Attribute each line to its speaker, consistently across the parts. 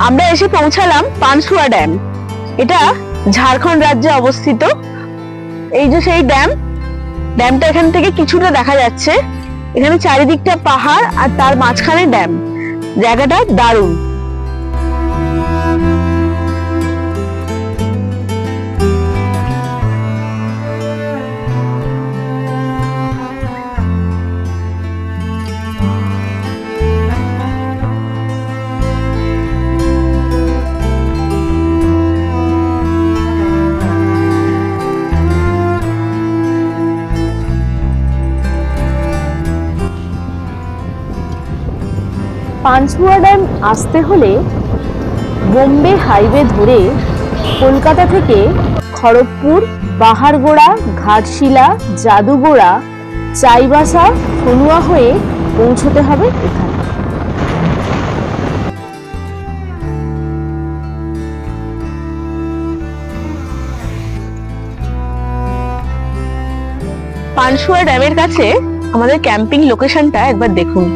Speaker 1: আমরা এসে পৌঁছালাম পানসুয়া ড্যাম। এটা ঝাড়খণ্ড রাজ্যে অবস্থিত। এই যে সেই ড্যামটা এখান থেকে কিছুটা দেখা যাচ্ছে। এখানে চারিদিকটা পাহাড় আর তার মাঝখানে ড্যাম। জায়গাটা দারুণ।
Speaker 2: পানসুয়া ড্যাম আসতে হলে বোম্বে হাইওয়ে ধরে কলকাতা থেকে খড়গপুর, পাহাড়গোড়া, ঘাটশিলা, জাদুগোড়া, চাইবাসা, সোনুয়া হয়ে পৌঁছতে হবে এখানে।
Speaker 1: পানসুয়া ড্যামের কাছে আমাদের ক্যাম্পিং লোকেশনটা একবার দেখুন।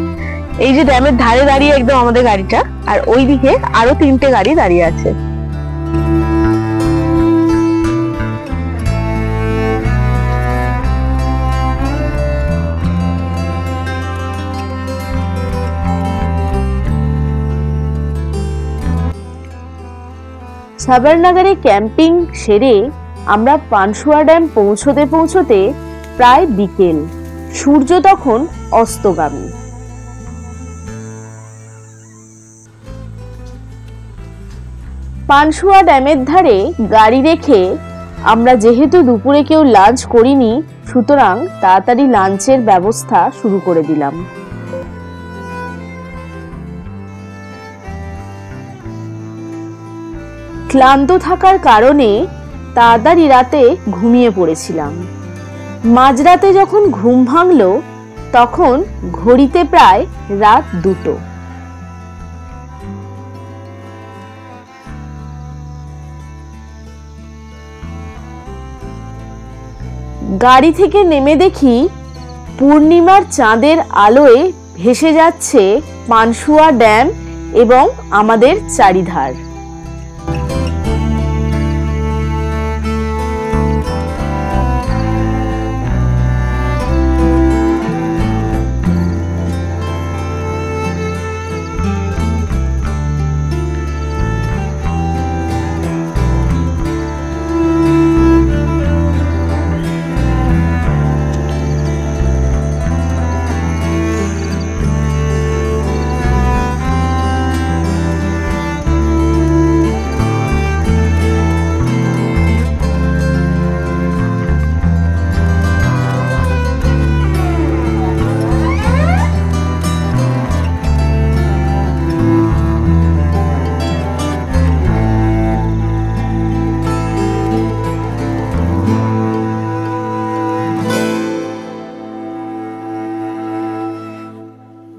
Speaker 1: এই যে ড্যামের ধারে দাঁড়িয়ে একদম আমাদের গাড়িটা, আর ওইদিকে আরো 3টে গাড়ি দাঁড়িয়ে আছে।
Speaker 2: সাবরনগরে ক্যাম্পিং সেরে আমরা পানসুয়া ড্যাম পৌঁছতে পৌঁছতে প্রায় বিকেল। সূর্য তখন অস্তগামী। পানসুয়া ড্যামের ধারে গাড়ি রেখে আমরা যেহেতু দুপুরে কেউ লাঞ্চ করিনি, সুতরাং তাড়াতাড়ি লাঞ্চের ব্যবস্থা শুরু করে দিলাম। ক্লান্ত থাকার কারণে তাড়াতাড়ি রাতে ঘুমিয়ে পড়েছিলাম। মাঝরাতে যখন ঘুম ভাঙল তখন ঘড়িতে প্রায় রাত 2টো। গাড়ি থেকে নেমে দেখি পূর্ণিমার চাঁদের আলোয় ভেসে যাচ্ছে পানসুয়া ড্যাম এবং আমাদের চারিধার।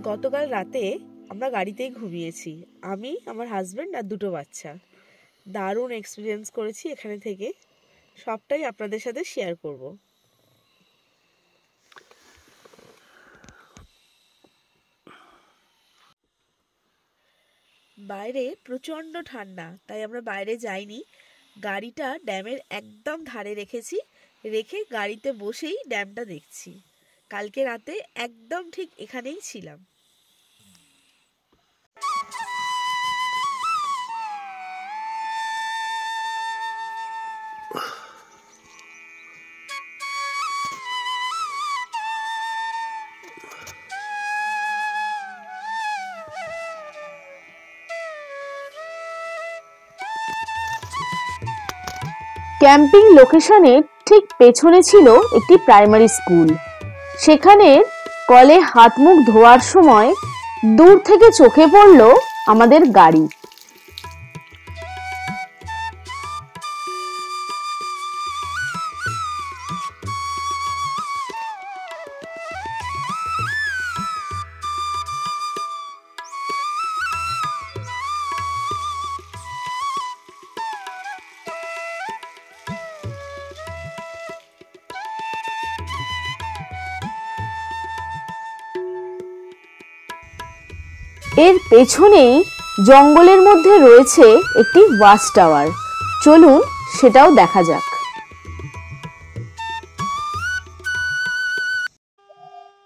Speaker 1: গতকাল রাতে আমরা গাড়িতেই ঘুমিয়েছি, আমি, আমার হাজবেন্ড আর 2টো বাচ্চা। দারুণ এক্সপিরিয়েন্স করেছি এখানে থেকে। সবটাই আপনাদের সাথে শেয়ার করব। বাইরে প্রচণ্ড ঠান্ডা, তাই আমরা বাইরে যাইনি। গাড়িটা ড্যামের একদম ধারে রেখে গাড়িতে বসেই ড্যামটা দেখছি। কালকে রাতে একদম ঠিক এখানেই ছিলাম।
Speaker 2: ক্যাম্পিং লোকেশনের ঠিক পেছনে ছিল একটি প্রাইমারি স্কুল। সেখানে কলে হাত মুখ ধোয়ার সময় দূর থেকে চোখে পড়ল আমাদের গাড়ি। এর পেছনেই জঙ্গলের মধ্যে রয়েছে একটি ওয়াচ টাওয়ার। চলুন সেটাও দেখা যাক।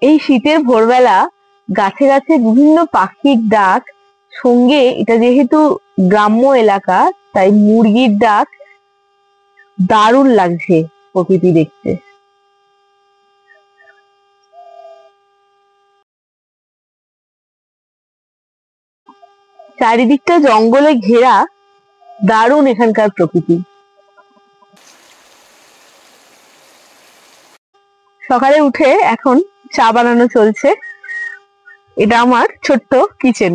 Speaker 1: এই শীতের ভোরবেলা গাছে গাছে বিভিন্ন পাখির ডাক, সঙ্গে এটা যেহেতু গ্রাম্য এলাকা তাই মুরগির ডাক, দারুণ লাগছে প্রকৃতি দেখতে। চারিদিকটা জঙ্গলে ঘেরা, দারুণ এখানকার প্রকৃতি। সকালে উঠে এখন চা বানানো চলছে। এটা আমার ছোট্ট কিচেন।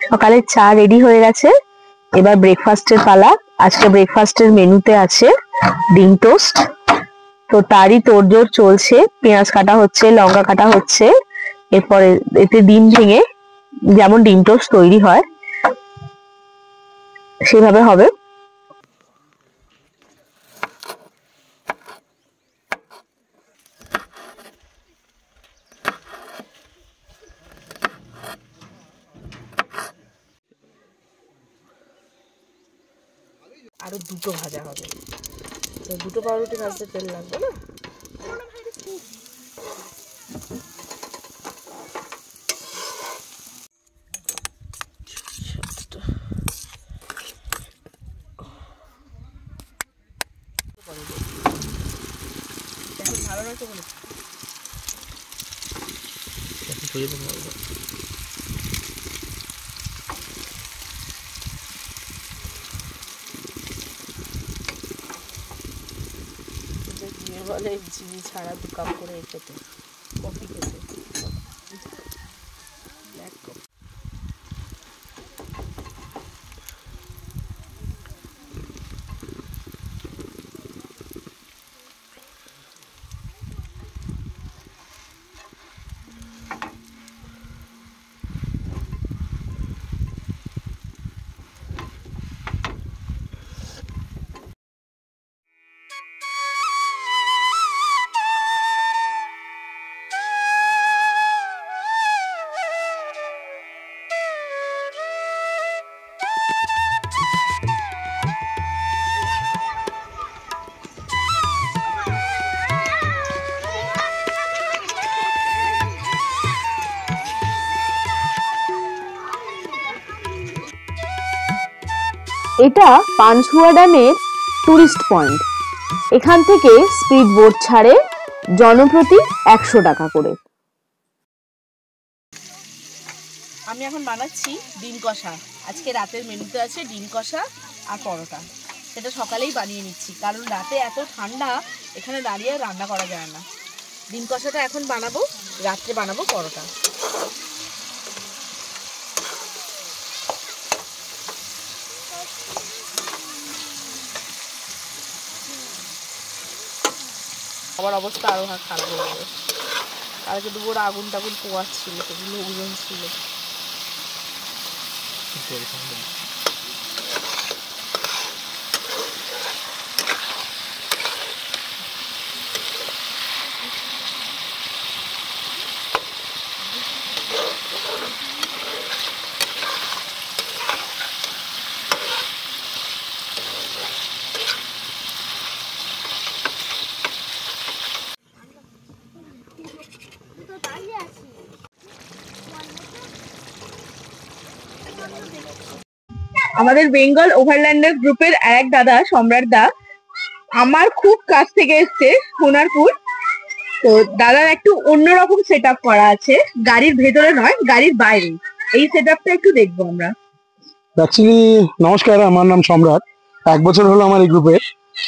Speaker 1: সকালের চা রেডি হয়ে গেছে, এবার ব্রেকফাস্টের পালা। আজকে ব্রেকফাস্টের মেনুতে আছে ডিম টোস্ট, তো তারই তোড়জোড় চলছে। পেঁয়াজ কাটা হচ্ছে, লঙ্কা কাটা হচ্ছে, এরপরে এতে ডিম ভেঙে যেমন ডিম টোস্ট তৈরি হয় সেভাবে হবে।
Speaker 3: আরো দুটো ভাজা হবে, তো দুটো পাউরুটি ভাজতে তেল লাগবে না। ভালো না তো বলে বলে চিনি ছাড়া 2 কাপ করে খেতে, কফি খেতে, ব্ল্যাক কফি।
Speaker 2: এটা পানসুয়া ড্যামের টুরিস্ট পয়েন্ট। এখান থেকে স্পিড বোট ছাড়ে, জনপ্রতি 100 টাকা করে।
Speaker 3: আমি এখন বানাচ্ছি ডিম কষা। আজকে রাতের মেনুতে আছে ডিম কষা আর পরোটা। সেটা সকালেই বানিয়ে নিচ্ছি, কারণ রাতে এত ঠান্ডা, এখানে দাঁড়িয়ে রান্না করা যায় না। ডিম কষাটা এখন বানাবো, রাত্রে বানাবো পরোটা। আমার অবস্থা আরো খারাপ হয়ে যাবে। কালকে দুপুর আগুন টাগুন পোয়াচ্ছিল, সেগুলো ওজন ছিল।
Speaker 1: আমাদের বেঙ্গল ওভারল্যান্ডার গ্রুপের এক দাদা, সম্রাট দা, আমার খুব কাছ থেকে এসছে সোনারপুর। তো দাদার একটু অন্যরকম সেট আপ করা আছে, গাড়ির ভেতরে নয়, গাড়ির বাইরে। এই সেট আপটা একটু দেখবো আমরা।
Speaker 4: অ্যাকচুয়ালি নমস্কার, আমার নাম সম্রাট। 1 বছর হলো আমার এই গ্রুপে।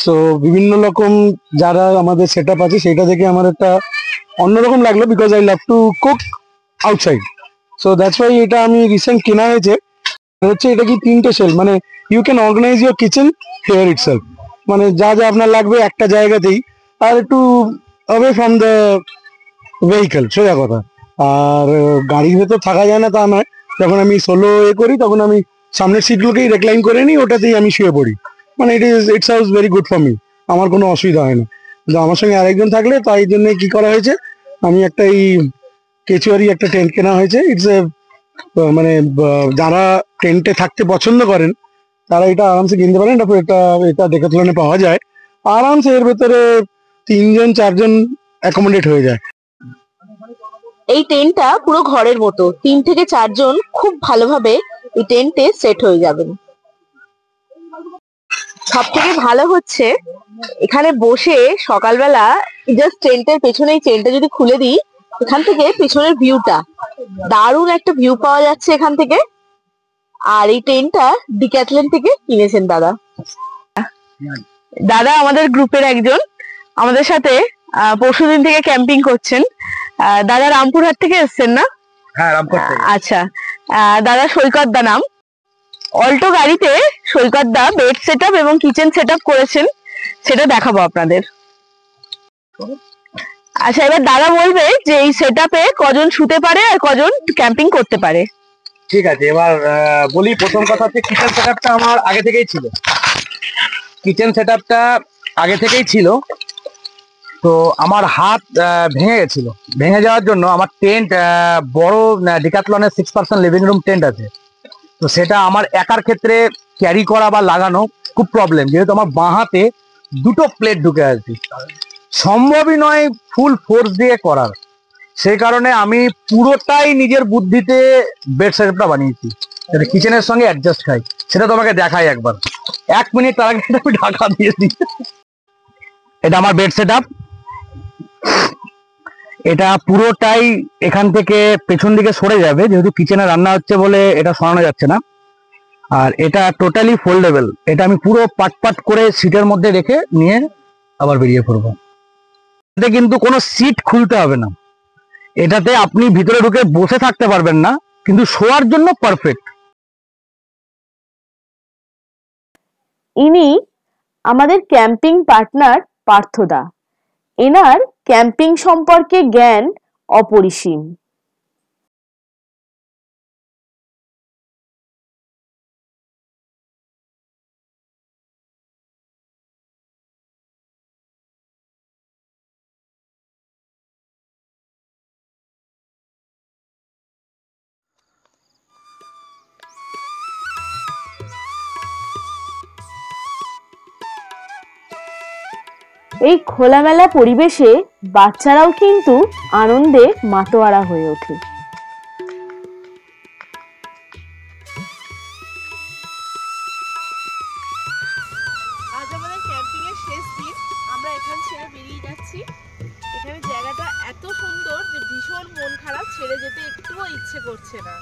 Speaker 4: তো বিভিন্ন রকম যারা আমাদের সেট আপ আছে সেটা থেকে আমার একটা অন্যরকম লাগলো, because I love to cook outside. So that's why এটা আমি রিসেন্ট কেনা হয়েছে। হচ্ছে এটা কি 3টে শেল, মানে you can organise your kitchen here itself. মানে যা যা আপনার লাগবে একটা জায়গাতেই, আর একটু অ্যাওয়ে ফ্রম দ্য ভেহিকল, সোজা কথা। আর গাড়ির ভেতর থাকা যায় না তা নয়, যখন আমি সোলো করি তখন আমি সামনের সিটগুলোকেই রেক্লাইন করে নিই, ওটাতেই আমি শুয়ে পড়ি। মানে it's house very good for me, আমার কোনো অসুবিধা হয় না। কিন্তু আমার সঙ্গে আরেকজন থাকলে তাই জন্য কি করা হয়েছে, আমি একটা এই কেচুয়ারি একটা টেন্ট কেনা হয়েছে। ইটস এ মানে যারা টেন্টে থাকতে পছন্দ করেন তারা এটা আরামসে কিনতে পারেন। তারপর এটা ডেকাথলনে পাওয়া যায় আরামসে। এর ভেতরে 3-4 জন অ্যাকোমোডেট হয়ে যায়।
Speaker 1: এই টেন্টটা পুরো ঘরের মতো, 3 থেকে 4 জন খুব ভালোভাবে এই টেন্টে সেট হয়ে যাবেন। সব থেকে ভালো হচ্ছে এখানে বসে সকালবেলা জাস্ট টেন্টের পেছনে এই চেনটা যদি খুলে দিই, এখান থেকে পেছনের ভিউটা দারুণ একটা ভিউ পাওয়া যাচ্ছে এখান থেকে। আর এই টেন্টটা ডিক্যাথলন থেকে কিনেছেন দাদা। দাদা আমাদের গ্রুপের একজন, আমাদের সাথে পরশুদিন থেকে ক্যাম্পিং করছেন। দাদা রামপুরহাট থেকে এসেছেন না?
Speaker 5: হ্যাঁ, রামপুর থেকে।
Speaker 1: আচ্ছা, দাদা সৈকত দা নাম। অল্টো গাড়িতে সৈকত দা বেড সেটআপ এবং কিচেন সেটআপ করেছেন, সেটা দেখাবো আপনাদের। আচ্ছা, এবার দাদা বলবে যে এই সেটআপে কজন শুতে পারে আর কজন ক্যাম্পিং করতে পারে।
Speaker 5: ঠিক আছে, এবার বলি। প্রথম কথা হচ্ছে কিচেন সেটআপটা আমার আগে থেকেই ছিল। তো আমার হাত ভেঙে গেছিল। ভেঙে যাওয়ার জন্য আমার টেন্ট, বড় ডিক্যাথলনের 6 পার্সন লিভিং রুম টেন্ট আছে। তো সেটা আমার একার ক্ষেত্রে ক্যারি করা বা লাগানো খুব প্রবলেম, যেহেতু আমার বাঁ হাতে 2টো প্লেট ঢুকে আছে, সম্ভবই নয় ফুল ফোর্স দিয়ে করার। সেই কারণে আমি পুরোটাই নিজের বুদ্ধিতে বেড সেটআপটা বানিয়েছি, যাতে কিচেনের সঙ্গে অ্যাডজাস্ট খাই। সেটা তোমাকে দেখাই একবার। 1 মিনিট তার আগে আমি ঢাকা দিয়ে দিই। এটা আমার বেড সেটআপ। এটা পুরোটাই এখান থেকে পেছন দিকে সরে যাবে, যেহেতু কিচেনে রান্না হচ্ছে বলে এটা সরানো যাচ্ছে না। আর এটা টোটালি ফোল্ডেবল। এটা আমি পুরো পাট পাট করে সিটের মধ্যে রেখে নিয়ে আবার বেরিয়ে পড়বো। এতে কিন্তু কোনো সিট খুলতে হবে না। এটাতে আপনি ভিতরে ঢুকে বসে থাকতে পারবেন না, কিন্তু শোয়ার জন্য পারফেক্ট।
Speaker 2: ইনি আমাদের ক্যাম্পিং পার্টনার পার্থদা। এনার ক্যাম্পিং সম্পর্কে জ্ঞান অপরিসীম। এই খোলামেলা পরিবেশে বাচ্চারাও কিন্তু আনন্দে মাতোয়ারা হয়ে ওঠে।
Speaker 3: আজ আমাদের ক্যাম্পিং এর শেষ দিন, আমরা এখান ছেড়ে বেরিয়ে যাচ্ছি। এখানে জায়গাটা এত সুন্দর যে ভীষণ মন খারাপ, ছেড়ে যেতে একটুও ইচ্ছে করছে না।